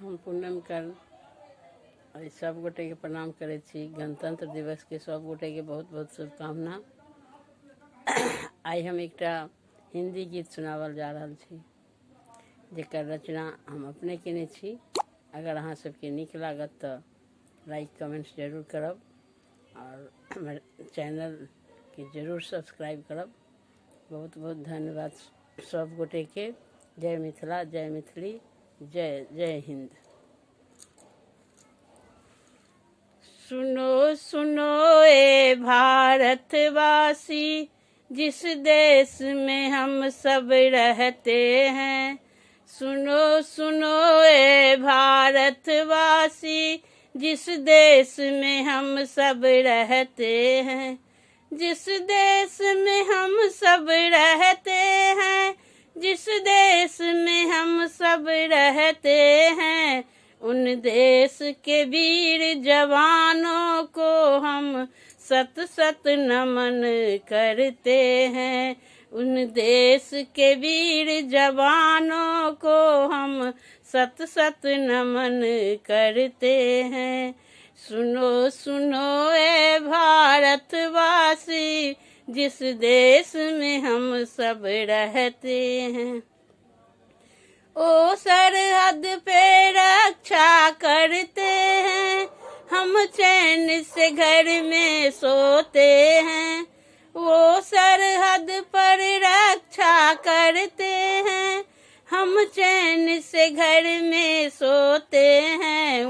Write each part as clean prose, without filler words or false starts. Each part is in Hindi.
हम पूनम कर सब गोटे के प्रणाम करे छी। गणतंत्र दिवस के सब गोटे के बहुत बहुत शुभकामना। आई हम एक हिंदी गीत सुनावल जा रहा छी, जेकर रचना हम अपने केने छी। अगर अहाँ सबके नीक लागत तो लाइक कमेंट्स जरूर करब और हमर चैनल के जरूर सब्सक्राइब करब। बहुत बहुत धन्यवाद सब गोटे के। जय मिथिला, जय मैथिली, जय जय हिंद। सुनो सुनो ए भारतवासी, जिस देश में हम सब रहते हैं। सुनो सुनो ए भारतवासी, जिस देश में हम सब रहते हैं। जिस देश में हम सब रहते हैं, जिस देश में हम सब रहते हैं, उन देश के वीर जवानों को हम सत सत नमन करते हैं। उन देश के वीर जवानों को हम सत सत नमन करते हैं। सुनो सुनो ए भारतवासी, जिस देश में हम सब रहते हैं। ओ सरहद पे रक्षा करते हैं, हम चैन से घर में सोते हैं। वो सरहद पर रक्षा करते हैं, हम चैन से घर में सोते हैं।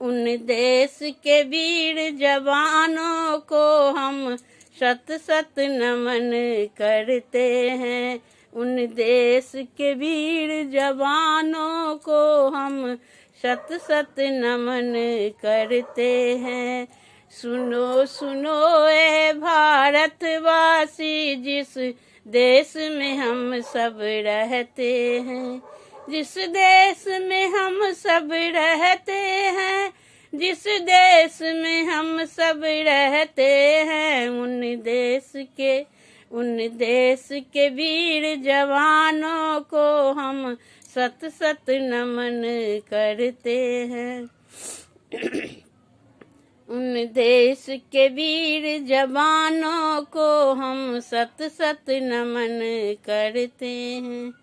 उन देश के वीर जवानों को हम सत सत नमन करते हैं। उन देश के वीर जवानों को हम सत सत नमन करते हैं। सुनो सुनो ए भारतवासी, जिस देश में हम सब रहते हैं। जिस देश में हम सब रहते हैं, जिस देश में हम सब रहते हैं, उन देश के वीर जवानों को हम सत सत नमन करते हैं। उन देश के वीर जवानों को हम सत सत नमन करते हैं।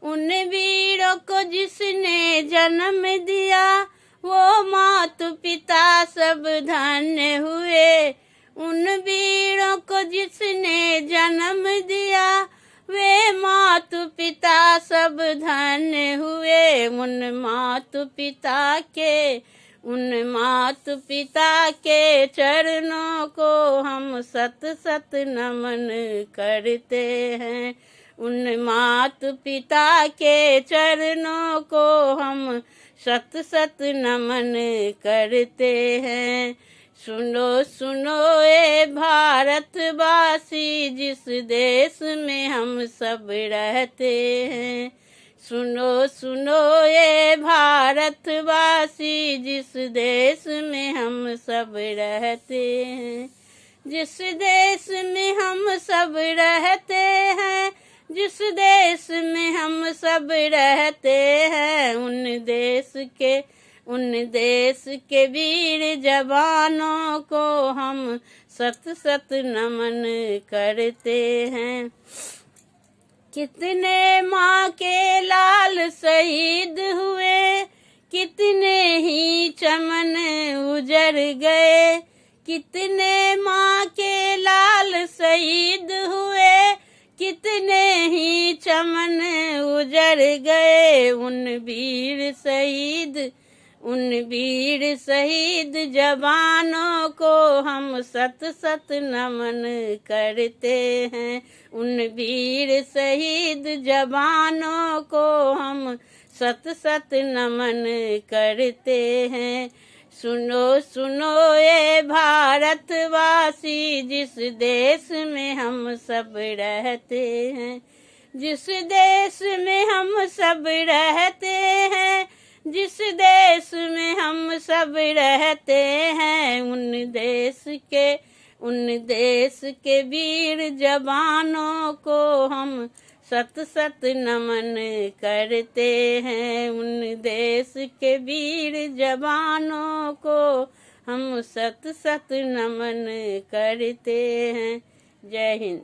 उन वीरों को जिसने जन्म दिया, वो माता पिता सब धन्य हुए। उन वीरों को जिसने जन्म दिया, वे माता पिता सब धन्य हुए। उन माता पिता के चरणों को हम सत सत नमन करते हैं। उन माता पिता के चरणों को हम सत सत नमन करते हैं। सुनो सुनो ए भारतवासी, जिस देश में हम सब रहते हैं। सुनो सुनो ए भारतवासी, जिस देश में हम सब रहते हैं। जिस देश में हम सब रहते हैं, जिस देश में हम सब रहते हैं, उन देश के वीर जवानों को हम सत सत नमन करते हैं। कितने माँ के लाल शहीद हुए, कितने ही चमन उजड़ गए। कितने माँ के लाल शहीद हुए, कितने ही चमन उजड़ गए। उन वीर शहीद जवानों को हम सत सत नमन करते हैं। उन वीर शहीद जवानों को हम सत सत नमन करते हैं। सुनो सुनो ए भारतवासी, जिस देश में हम सब रहते हैं। जिस देश में हम सब रहते हैं, जिस देश में हम सब रहते हैं, उन देश के वीर जवानों को हम सत सत नमन करते हैं उन देश के वीर जवानों को, हम सत सत नमन करते हैं। जय हिंद।